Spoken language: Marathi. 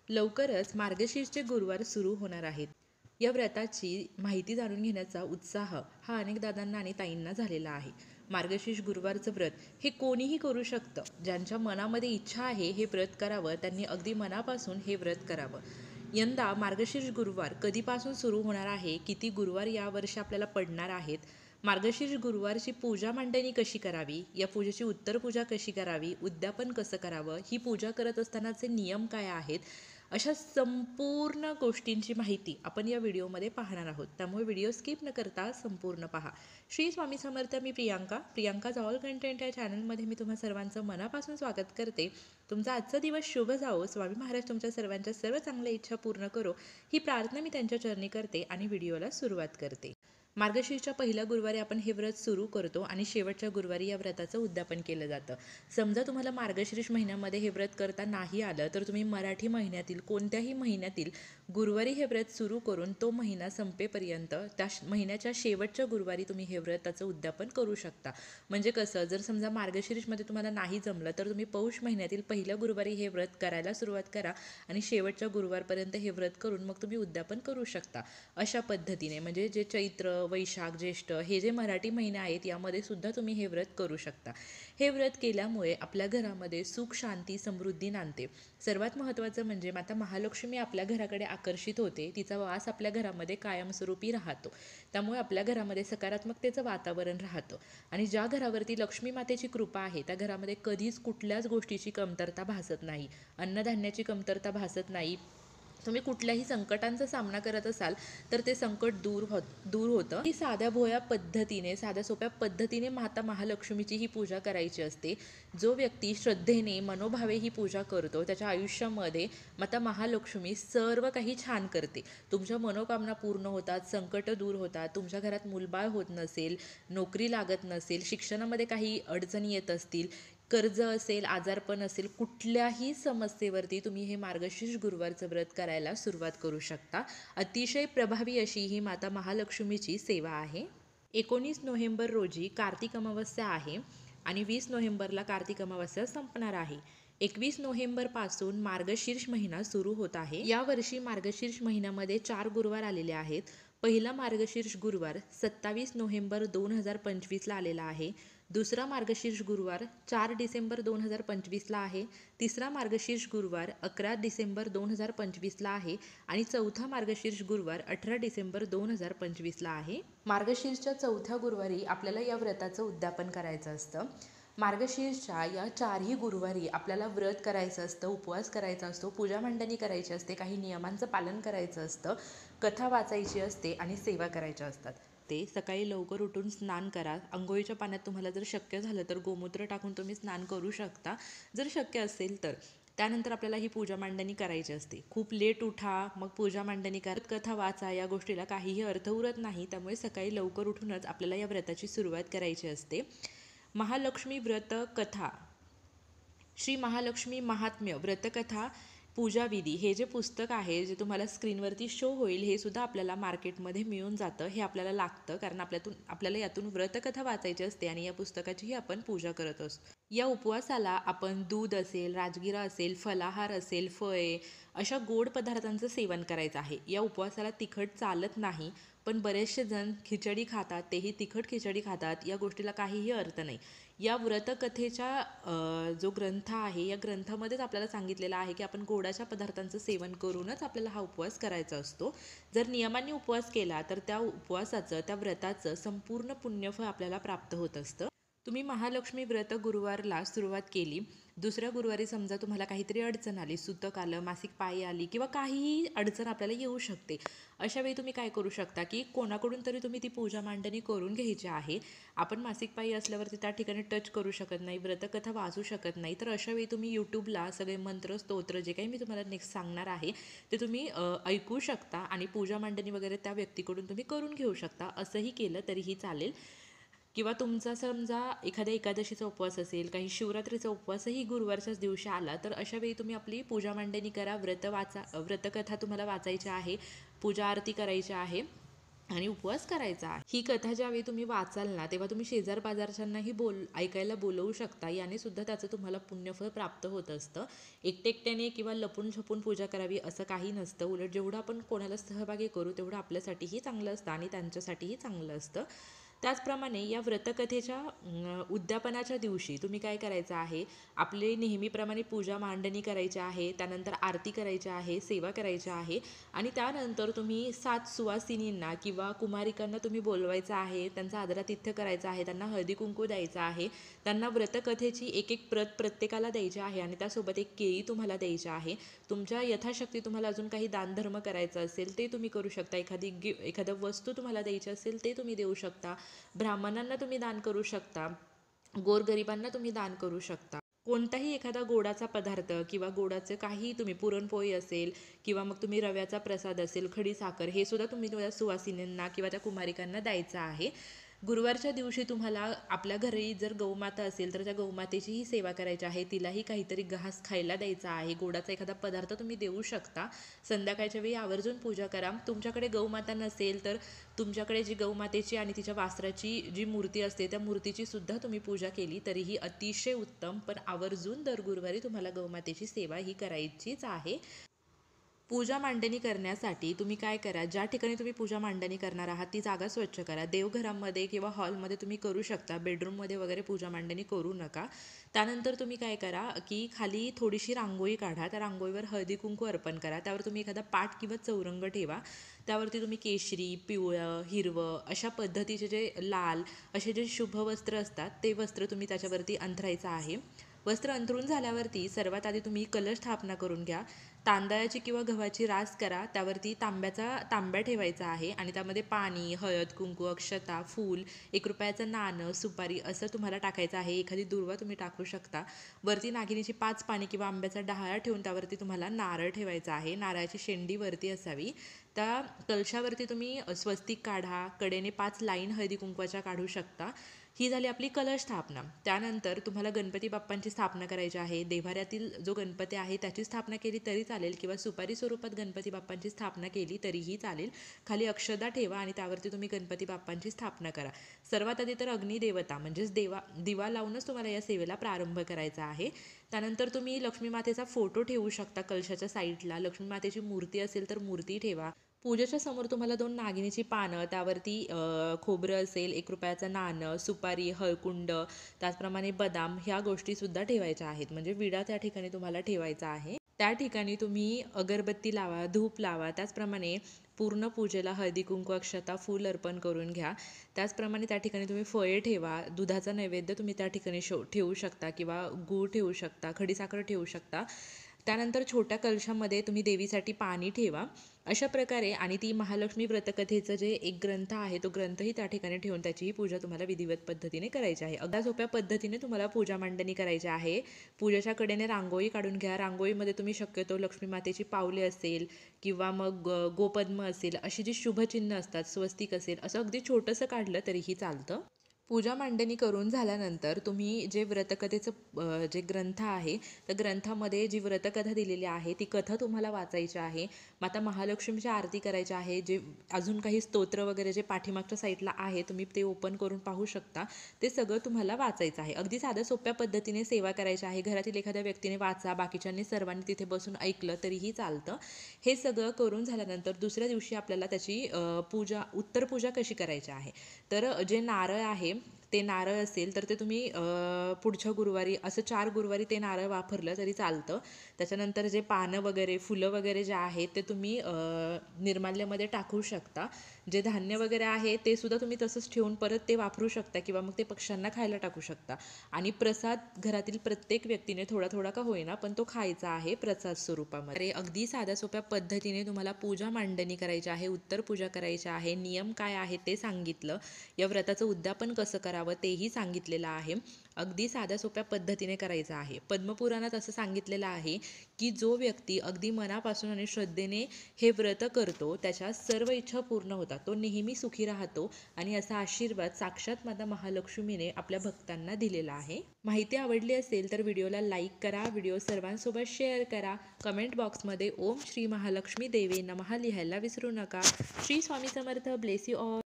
लवकरच मार्गशीर्षचे गुरुवार सुरू होणार आहेत. या व्रताची माहिती जाणून घेण्याचा उत्साह हा अनेक दादांना आणि ताईंना झालेला आहे. मार्गशीर्ष गुरुवारचं व्रत हे कोणीही करू शकतं. ज्यांच्या मनामध्ये इच्छा आहे हे व्रत करावं त्यांनी अगदी मनापासून हे व्रत करावं. यंदा मार्गशीर्ष गुरुवार कधीपासून सुरू होणार आहे, किती गुरुवार यावर्षी आपल्याला पडणार आहेत, मार्गशीर्ष गुरुवारची पूजा मांडणी कशी करावी, या पूजेची उत्तर पूजा कशी करावी, उद्यापन कसं करावं, ही पूजा करत असतानाचे नियम काय आहेत, अशा संपूर्ण गोष्टींची माहिती आपण या व्हिडिओमध्ये पाहणार आहोत. त्यामुळे व्हिडिओ स्किप न करता संपूर्ण पहा. श्री स्वामी समर्थ. मी प्रियांकाज ऑल कंटेंट या चॅनलमध्ये मी तुम्हा सर्वांचं मनापासून स्वागत करते. तुमचा आजचा दिवस शुभ जावो, स्वामी महाराज तुमच्या सर्वांच्या सर्व चांगल्या इच्छा पूर्ण करो, ही प्रार्थना मी त्यांच्या चरणी करते आणि व्हिडिओला सुरुवात करते. मार्गशीर्षच्या पहिल्या गुरुवारी आपण हे व्रत सुरू करतो आणि शेवटच्या गुरुवारी या व्रताचं उद्यापन केलं जातं. समजा तुम्हाला मार्गशीर्ष महिन्यामध्ये हे व्रत करता नाही आलं तर तुम्ही मराठी महिन्यातील कोणत्याही महिन्यातील गुरुवारी हे व्रत सुरू करून तो महिना संपेपर्यंत त्या महिन्याच्या शेवटच्या गुरुवारी तुम्ही हे व्रताचं उद्यापन करू शकता. म्हणजे कसं, जर समजा मार्गशीर्षमध्ये तुम्हाला नाही जमलं तर तुम्ही पौष महिन्यातील पहिल्या गुरुवारी हे व्रत करायला सुरुवात करा आणि शेवटच्या गुरुवारपर्यंत हे व्रत करून मग तुम्ही उद्यापन करू शकता. अशा पद्धतीने म्हणजे जे चैत्र, वैशाख, ज्येष्ठ हे जे मराठी महिने आहेत यामध्ये सुद्धा तुम्ही हे व्रत करू शकता. हे व्रत केल्यामुळे आपल्या घरामध्ये सुख, शांती, समृद्धी नांदते. सर्वात महत्त्वाचं म्हणजे माता महालक्ष्मी आपल्या घराकडे आकर्षित होते, तिचा वास आपल्या घरामध्ये कायमस्वरूपी राहतो. त्यामुळे आपल्या घरामध्ये सकारात्मकतेचं वातावरण राहतं आणि ज्या घरावरती लक्ष्मी मातेची कृपा आहे त्या घरामध्ये कधीच कुठल्याच गोष्टीची कमतरता भासत नाही. अन्नधान्याची कमतरता भासत नाही. तुम्ही कुठल्याही संकटांचा सामना करत असाल तर ते संकट दूर होतं. ही साध्या भोळ्या पद्धतीने, साध्या सोप्या पद्धतीने माता महालक्ष्मीची ही पूजा करायची असते. जो व्यक्ती श्रद्धेने, मनोभावे ही पूजा करतो त्याच्या आयुष्यामध्ये माता महालक्ष्मी सर्व काही छान करते. तुमच्या मनोकामना पूर्ण होतात, संकट दूर होतात. तुमच्या घरात मूलबाळ होत नसेल, नोकरी लागत नसेल, शिक्षणामध्ये काही अडचणी येत असतील, कर्ज असेल, आजारपण असेल, कुठल्याही समस्येवरती तुम्ही हे मार्गशीर्ष गुरुवारचं व्रत करायला सुरुवात करू शकता. अतिशय प्रभावी अशी ही माता महालक्ष्मीची सेवा आहे. 19 नोव्हेंबर रोजी कार्तिक अमावस्या आहे आणि 20 नोव्हेंबरला कार्तिक अमावस्या संपणार आहे. 21 नोव्हेंबरपासून मार्गशीर्ष महिना सुरू होत आहे. यावर्षी मार्गशीर्ष महिन्यामध्ये 4 गुरुवार आलेले आहेत. पहिला मार्गशीर्ष गुरुवार 27 नोव्हेंबर 2025ला आलेला आहे. दुसरा मार्गशीर्ष गुरुवार 4 डिसेंबर 2025ला आहे. तिसरा मार्गशीर्ष गुरुवार 11 डिसेंबर 2025ला आहे आणि चौथा मार्गशीर्ष गुरुवार 18 डिसेंबर 2025ला आहे. मार्गशीर्षच्या चौथ्या गुरुवारी आपल्याला या व्रताचं उद्यापन करायचं असतं. मार्गशीर्षच्या या 4ही गुरुवारी आपल्याला व्रत करायचं असतं, उपवास करायचा असतो, पूजा मांडणी करायची असते, काही नियमांचं पालन करायचं असतं, कथा वाचायची असते आणि सेवा करायच्या असतात. ते सकाळी लवकर उठून स्नान करा. अंघोळीच्या पाण्यात तुम्हाला जर शक्य झालं तर गोमूत्र टाकून तुम्ही स्नान करू शकता, जर शक्य असेल तर. त्यानंतर आपल्याला ही पूजा मांडणी करायची असते. खूप लेट उठा, मग पूजा मांडणी करत कथा वाचा, या गोष्टीला काहीही अर्थ उरत नाही. त्यामुळे सकाळी लवकर उठूनच आपल्याला या व्रताची सुरुवात करायची असते. महालक्ष्मी व्रत कथा, श्री महालक्ष्मी महात्म्य व्रतकथा पूजाविधी हे जे पुस्तक आहे, जे तुम्हाला स्क्रीनवरती शो होईल, हे सुद्धा आपल्याला मार्केटमध्ये मिळून जातं. हे आपल्याला लागतं कारण आपल्याला यातून व्रतकथा वाचायची असते आणि या पुस्तकाचीही आपण पूजा करत असतो. या उपवासाला आपण दूध असेल, राजगिरा असेल, फलाहार असेल, फळे अशा गोड पदार्थांचं सेवन करायचं आहे. या उपवासाला तिखट चालत नाही, पण बरेचसे जण खिचडी खातात, तेही तिखट खिचडी खातात. या गोष्टीला काहीही अर्थ नाही. या व्रतकथेच्या जो ग्रंथ आहे या ग्रंथामध्येच आपल्याला सांगितलेलं आहे की आपण गोडाच्या पदार्थांचं सेवन करूनच आपल्याला हा उपवास करायचा असतो. जर नियमांनी उपवास केला तर त्या उपवासाचं, त्या व्रताचं संपूर्ण पुण्यफळ आपल्याला प्राप्त होत असतं. तुम्ही महालक्ष्मी व्रत गुरुवारला सुरुवात केली, दुसऱ्या गुरुवारी समजा तुम्हाला काहीतरी अडचण आली, सुतक आलं, मासिक पाळी आली किंवा काहीही अडचण आपल्याला येऊ शकते. अशा वेळी तुम्ही काय करू शकता की कोणाकडून तरी तुम्ही ती पूजा मांडणी करून घ्यायची आहे. आपण मासिक पाळी असल्यावरती त्या ठिकाणी टच करू शकत नाही, व्रतकथा वाचू शकत नाही. तर अशा वेळी तुम्ही यूट्यूबला सगळे मंत्र, स्तोत्र जे काही मी तुम्हाला नेक्स्ट सांगणार आहे ते तुम्ही ऐकू शकता आणि पूजा मांडणी वगैरे त्या व्यक्तीकडून तुम्ही करून घेऊ शकता. असंही केलं तरीही चालेल. किंवा तुमचा समजा एखाद्या एकादशीचा उपवास असेल, काही शिवरात्रीचा उपवासही गुरुवारच्याच दिवशी आला, तर अशा वेळी तुम्ही आपली पूजा मांडणी करा, व्रतकथा तुम्हाला वाचायची आहे, पूजा आरती करायची आहे आणि उपवास करायचा आहे. ही कथा ज्यावेळी तुम्ही वाचाल ना, तेव्हा तुम्ही शेजार पाजारच्यांनाही ऐकायला बोलवू शकता. याने सुद्धा त्याचं तुम्हाला पुण्यफळ प्राप्त होत असतं. एकटे एकट्याने किंवा लपून छपून पूजा करावी असं काही नसतं. उलट जेवढं आपण कोणाला सहभागी करू तेवढं आपल्यासाठीही चांगलं असतं आणि त्यांच्यासाठीही चांगलं असतं. त्याचप्रमाणे या व्रतकथेच्या उद्यापनाच्या दिवशी तुम्ही काय करायचं आहे, आपले नेहमीप्रमाणे पूजा मांडणी करायची आहे, त्यानंतर आरती करायची आहे, सेवा करायची आहे आणि त्यानंतर तुम्ही 7 सुवासिनींना किंवा कुमारिकांना तुम्ही बोलवायचं आहे, त्यांचा आदरातिथ्य करायचा आहे, त्यांना हळदी कुंकू द्यायचं आहे, त्यांना व्रतकथेची एक एक प्रत प्रत्येकाला द्यायची आहे आणि त्यासोबत एक केळी तुम्हाला द्यायची आहे. तुमच्या यथाशक्ती तुम्हाला अजून काही दानधर्म करायचं असेल ते तुम्ही करू शकता. एखादं वस्तू तुम्हाला द्यायची असेल ते तुम्ही देऊ शकता. ब्राह्मणांना तुम्ही दान करू शकता. गोरगरिबांना तुम्ही दान करू शकता. कोणताही एखादा गोडाचा पदार्थ किंवा गोडाचं काही तुम्ही पुरणपोळी असेल किंवा मग तुम्ही रव्याचा प्रसाद असेल, खडी साखर हे सुद्धा तुम्ही त्या सुवासिनींना किंवा त्या कुमारिकांना द्यायचं आहे. गुरुवारच्या दिवशी तुम्हाला आपल्या घरी जर गौमाता असेल तर त्या गौमातेचीही सेवा करायची आहे. तिलाही काहीतरी घास खायला द्यायचा आहे. गोडाचा एखादा पदार्थ तुम्ही देऊ शकता. संध्याकाळच्या वेळी आवर्जून पूजा करा. तुमच्याकडे गौमाता नसेल तर तुमच्याकडे जी गौमातेची आणि तिच्या वासराची जी मूर्ती असते त्या मूर्तीची सुद्धा तुम्ही पूजा केली तरीही अतिशय उत्तम. पण आवर्जून दर गुरुवारी तुम्हाला गौमातेची सेवा ही करायचीच आहे. पूजा मांडणी करण्यासाठी तुम्ही काय करा, ज्या ठिकाणी तुम्ही पूजा मांडणी करणार आहात ती जागा स्वच्छ करा. देवघरामध्ये किंवा हॉलमध्ये तुम्ही करू शकता, बेडरूममध्ये वगैरे पूजा मांडणी करू नका. त्यानंतर तुम्ही काय करा की खाली थोडीशी रांगोळी काढा, त्या रांगोळीवर हळदी कुंकू अर्पण करा. त्यावर तुम्ही एखादा पाट किंवा चौरंग ठेवा. त्यावरती तुम्ही केशरी, पिवळं, हिरवं अशा पद्धतीचे जे लाल असे जे शुभ वस्त्र असतात ते वस्त्र तुम्ही त्याच्यावरती अंथरायचं आहे. वस्त्र अंथरून झाल्यावरती सर्वात आधी तुम्ही कलश स्थापना करून घ्या. तांदळाची किंवा गव्हाची रास करा. त्यावरती तांब्या ठेवायचा आहे आणि त्यामध्ये पाणी, हळद, कुंकू, अक्षता, फूल, ₹1 नाणं, सुपारी असं तुम्हाला टाकायचं आहे. एखादी दुर्वा तुम्ही टाकू शकता. वरती नागिनीची 5 पाने किंवा आंब्याचा डहाळा ठेवून त्यावरती तुम्हाला नारळ ठेवायचा आहे. नारळाची शेंडी वरती असावी. त्या कलशावरती तुम्ही स्वस्तिक काढा. कडेने 5 लाईन हळदी कुंकवाच्या काढू शकता. ही झाली आपली कलश स्थापना. त्यानंतर तुम्हाला गणपती बाप्पांची स्थापना करायची आहे. देव्हाऱ्यातील जो गणपती आहे त्याची स्थापना केली तरी चालेल किंवा सुपारी स्वरूपात गणपती बाप्पांची स्थापना केली तरीही चालेल. खाली अक्षदा ठेवा आणि त्यावरती तुम्ही गणपती बाप्पांची स्थापना करा. सर्वात आधी तर अग्निदेवता म्हणजेच दिवा लावूनच तुम्हाला या सेवेला प्रारंभ करायचा आहे. त्यानंतर तुम्ही लक्ष्मी मातेचा फोटो ठेवू शकता कलशाच्या साईडला. लक्ष्मी मातेची मूर्ती असेल तर मूर्ती ठेवा. पूजेच्या समोर तुम्हाला 2 नागिनीची पानं, त्यावरती खोबरं असेल, ₹1 नाणं, सुपारी, हळकुंड, त्याचप्रमाणे बदाम ह्या गोष्टीसुद्धा ठेवायच्या आहेत. म्हणजे विडा त्या ठिकाणी तुम्हाला ठेवायचा आहे. त्या ठिकाणी तुम्ही अगरबत्ती लावा, धूप लावा. त्याचप्रमाणे पूर्ण पूजेला हळदी कुंकू, अक्षता, फूल अर्पण करून घ्या. त्याचप्रमाणे त्या ठिकाणी तुम्ही फळे ठेवा. दुधाचा नैवेद्य तुम्ही त्या ठिकाणी ठेवू शकता किंवा गूळ ठेवू शकता, खडीसाखर ठेवू शकता. त्यानंतर छोट्या कलशामध्ये तुम्ही देवीसाठी पाणी ठेवा. अशा प्रकारे आणि ती महालक्ष्मी व्रतकथेचं जे एक ग्रंथ आहे तो ग्रंथही त्या ठिकाणी ठेवून त्याचीही पूजा तुम्हाला विधिवत पद्धतीने करायची आहे. अगदी सोप्या पद्धतीने तुम्हाला पूजा मांडणी करायची आहे. पूजेच्या कडेने रांगोळी काढून घ्या. रांगोळीमध्ये तुम्ही शक्यतो लक्ष्मी मातेची पावले असेल किंवा मग गोपद्म असेल अशी जी शुभचिन्ह असतात, स्वस्तिक असेल असं अगदी छोटंसं काढलं तरीही चालतं. पूजा मांडणी करून झाल्यानंतर तुम्ही जे व्रतकथेचं जे ग्रंथ आहे त्या ग्रंथामध्ये जी व्रतकथा दिलेली आहे ती कथा तुम्हाला वाचायची आहे. माता महालक्ष्मीची आरती करायची आहे. जे अजून काही स्तोत्र वगैरे जे पाठीमागच्या साईडला आहे तुम्ही ते ओपन करून पाहू शकता. ते सगळं तुम्हाला वाचायचं आहे. अगदी साध्या सोप्या पद्धतीने सेवा करायची आहे. घरातील एखाद्या व्यक्तीने वाचा, बाकीच्यांनी सर्वांनी तिथे बसून ऐकलं तरीही चालतं. हे सगळं करून झाल्यानंतर दुसऱ्या दिवशी आपल्याला त्याची उत्तर पूजा कशी करायची आहे. तर जे नारळ आहे ते नारळ असेल तर ते तुम्ही पुढच्या गुरुवारी असं 4 गुरुवारी ते नारळ वापरलं तरी चालतं. त्याच्यानंतर जे पानं वगैरे फुलं वगैरे जे आहेत ते तुम्ही निर्माल्यमध्ये टाकू शकता. जे धान्य वगैरे आहे ते सुद्धा तुम्ही तसंच ठेवून परत ते वापरू शकता किंवा मग ते पक्ष्यांना खायला टाकू शकता. आणि प्रसाद घरातील प्रत्येक व्यक्तीने थोडा थोडा का होईना पण तो खायचा आहे प्रसाद स्वरूपामध्ये. अगदी साध्या सोप्या पद्धतीने तुम्हाला पूजा मांडणी करायची आहे, उत्तर पूजा करायची आहे. नियम काय आहे ते सांगितलं. या व्रताचं उद्यापन कसं करावं करावं तेही सांगितलेलं आहे. अगदी साध्या सोप्या पद्धतीने करायचं आहे. पद्मपुराणात असं सांगितलेलं आहे की जो व्यक्ती अगदी मनापासून आणि श्रद्धेने हे व्रत करतो त्याच्या सर्व इच्छा पूर्ण होतात, तो नेहमी सुखी राहतो आणि असा आशीर्वाद साक्षात माता महालक्ष्मीने आपल्या भक्तांना दिलेला आहे. माहिती आवडली असेल तर व्हिडिओला लाईक करा, व्हिडिओ सर्वांसोबत शेअर करा, कमेंट बॉक्समध्ये ओम श्री महालक्ष्मी देवे नमः लिहायला विसरू नका. Shri Swami Samarth. Bless you all.